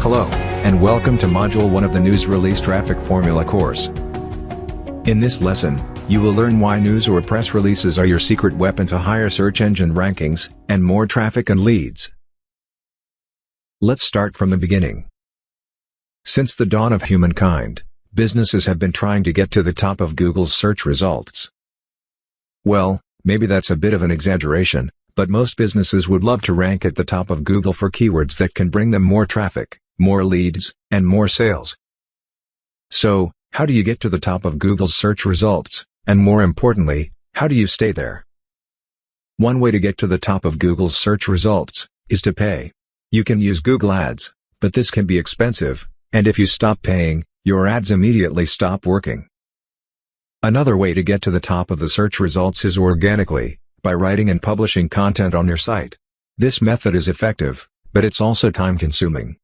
Hello, and welcome to Module 1 of the News Release Traffic Formula course. In this lesson, you will learn why news or press releases are your secret weapon to higher search engine rankings, and more traffic and leads. Let's start from the beginning. Since the dawn of humankind, businesses have been trying to get to the top of Google's search results. Well, maybe that's a bit of an exaggeration, but most businesses would love to rank at the top of Google for keywords that can bring them more traffic, more leads, and more sales. So, how do you get to the top of Google's search results, and more importantly, how do you stay there? One way to get to the top of Google's search results is to pay. You can use Google Ads, but this can be expensive, and if you stop paying, your ads immediately stop working. Another way to get to the top of the search results is organically, by writing and publishing content on your site. This method is effective, but it's also time-consuming.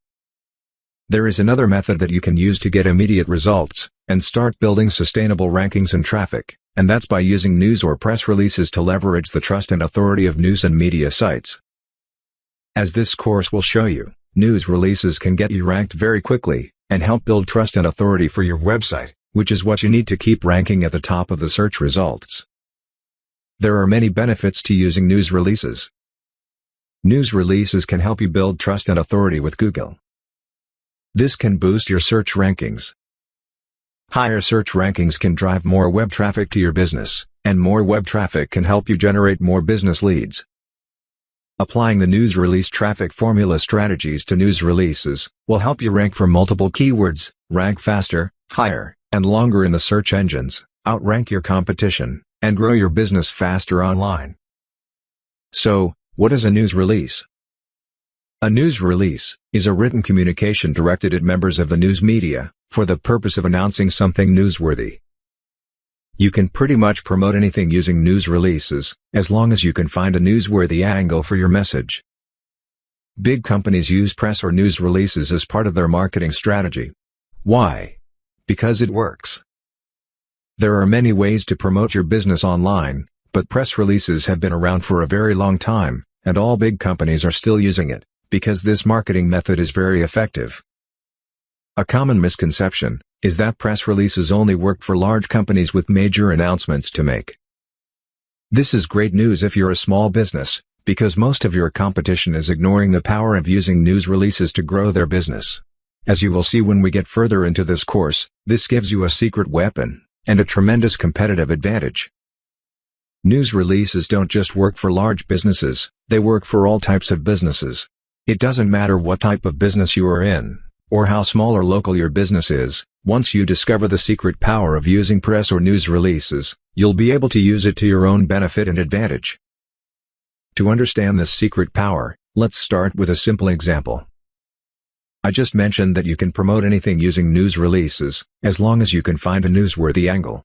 There is another method that you can use to get immediate results, and start building sustainable rankings and traffic, and that's by using news or press releases to leverage the trust and authority of news and media sites. As this course will show you, news releases can get you ranked very quickly, and help build trust and authority for your website, which is what you need to keep ranking at the top of the search results. There are many benefits to using news releases. News releases can help you build trust and authority with Google. This can boost your search rankings. Higher search rankings can drive more web traffic to your business, and more web traffic can help you generate more business leads. Applying the news release traffic formula strategies to news releases will help you rank for multiple keywords, rank faster, higher, and longer in the search engines, outrank your competition, and grow your business faster online. So, what is a news release? A news release is a written communication directed at members of the news media, for the purpose of announcing something newsworthy. You can pretty much promote anything using news releases, as long as you can find a newsworthy angle for your message. Big companies use press or news releases as part of their marketing strategy. Why? Because it works. There are many ways to promote your business online, but press releases have been around for a very long time, and all big companies are still using it, because this marketing method is very effective. A common misconception is that press releases only work for large companies with major announcements to make. This is great news if you're a small business, because most of your competition is ignoring the power of using news releases to grow their business. As you will see when we get further into this course, this gives you a secret weapon, and a tremendous competitive advantage. News releases don't just work for large businesses, they work for all types of businesses. It doesn't matter what type of business you are in, or how small or local your business is, once you discover the secret power of using press or news releases, you'll be able to use it to your own benefit and advantage. To understand this secret power, let's start with a simple example. I just mentioned that you can promote anything using news releases, as long as you can find a newsworthy angle.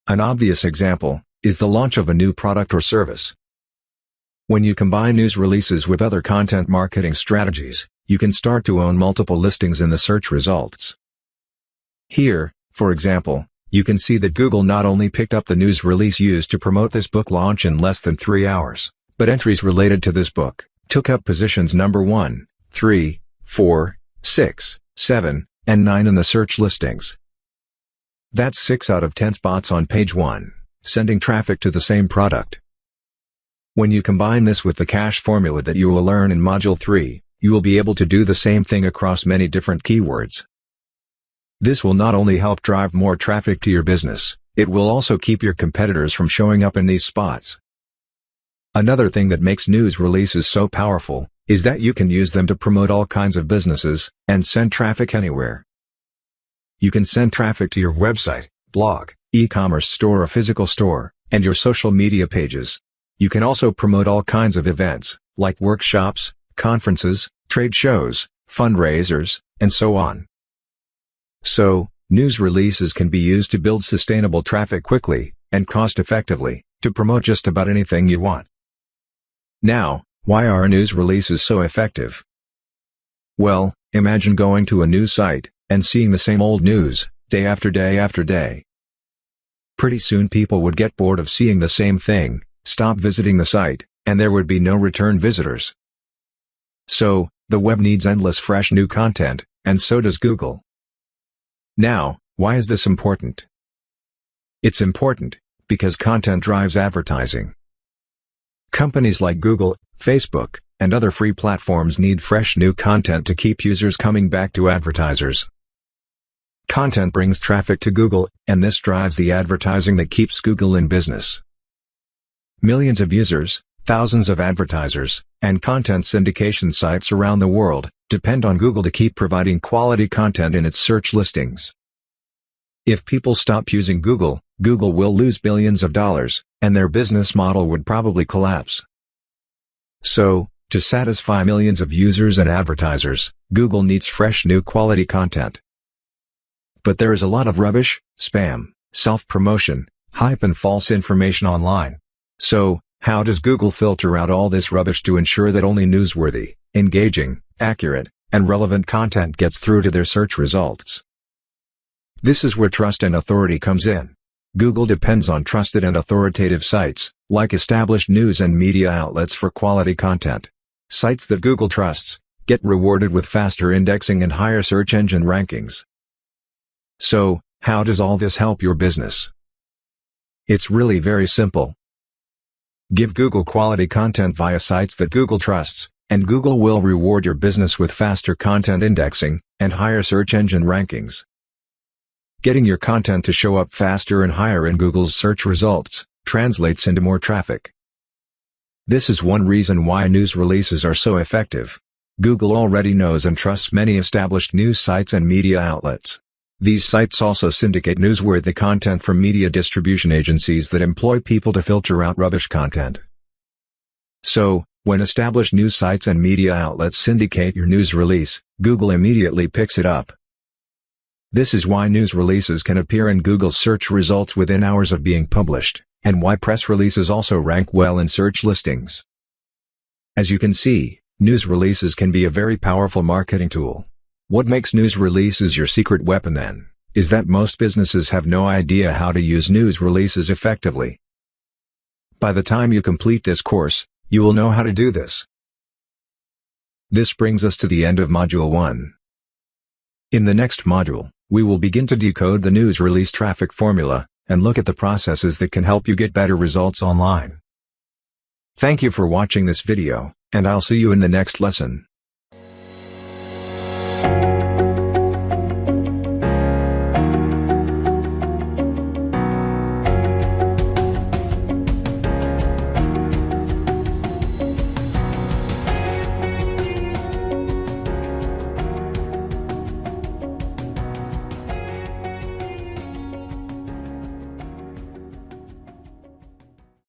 An obvious example is the launch of a new product or service. When you combine news releases with other content marketing strategies, you can start to own multiple listings in the search results. Here, for example, you can see that Google not only picked up the news release used to promote this book launch in less than 3 hours, but entries related to this book took up positions number 1, 3, 4, 6, 7, and 9 in the search listings. That's 6 out of 10 spots on page 1, sending traffic to the same product. When you combine this with the KASH formula that you will learn in Module 3, you will be able to do the same thing across many different keywords. This will not only help drive more traffic to your business, it will also keep your competitors from showing up in these spots. Another thing that makes news releases so powerful is that you can use them to promote all kinds of businesses and send traffic anywhere. You can send traffic to your website, blog, e-commerce store or physical store, and your social media pages. You can also promote all kinds of events, like workshops, conferences, trade shows, fundraisers, and so on. So, news releases can be used to build sustainable traffic quickly and cost-effectively to promote just about anything you want. Now, why are news releases so effective? Well, imagine going to a news site and seeing the same old news, day after day after day. Pretty soon people would get bored of seeing the same thing, stop visiting the site, and there would be no return visitors. So, the web needs endless fresh new content, and so does Google. Now, why is this important? It's important because content drives advertising. Companies like Google, Facebook, and other free platforms need fresh new content to keep users coming back to advertisers. Content brings traffic to Google, and this drives the advertising that keeps Google in business. Millions of users, thousands of advertisers, and content syndication sites around the world depend on Google to keep providing quality content in its search listings. If people stop using Google, Google will lose billions of dollars, and their business model would probably collapse. So, to satisfy millions of users and advertisers, Google needs fresh new quality content. But there is a lot of rubbish, spam, self-promotion, hype and false information online. So, how does Google filter out all this rubbish to ensure that only newsworthy, engaging, accurate, and relevant content gets through to their search results? This is where trust and authority comes in. Google depends on trusted and authoritative sites, like established news and media outlets for quality content. Sites that Google trusts get rewarded with faster indexing and higher search engine rankings. So, how does all this help your business? It's really very simple. Give Google quality content via sites that Google trusts, and Google will reward your business with faster content indexing and higher search engine rankings. Getting your content to show up faster and higher in Google's search results translates into more traffic. This is one reason why news releases are so effective. Google already knows and trusts many established news sites and media outlets. These sites also syndicate newsworthy content from media distribution agencies that employ people to filter out rubbish content. So, when established news sites and media outlets syndicate your news release, Google immediately picks it up. This is why news releases can appear in Google's search results within hours of being published, and why press releases also rank well in search listings. As you can see, news releases can be a very powerful marketing tool. What makes news releases your secret weapon then, is that most businesses have no idea how to use news releases effectively. By the time you complete this course, you will know how to do this. This brings us to the end of Module 1. In the next module, we will begin to decode the news release traffic formula, and look at the processes that can help you get better results online. Thank you for watching this video, and I'll see you in the next lesson.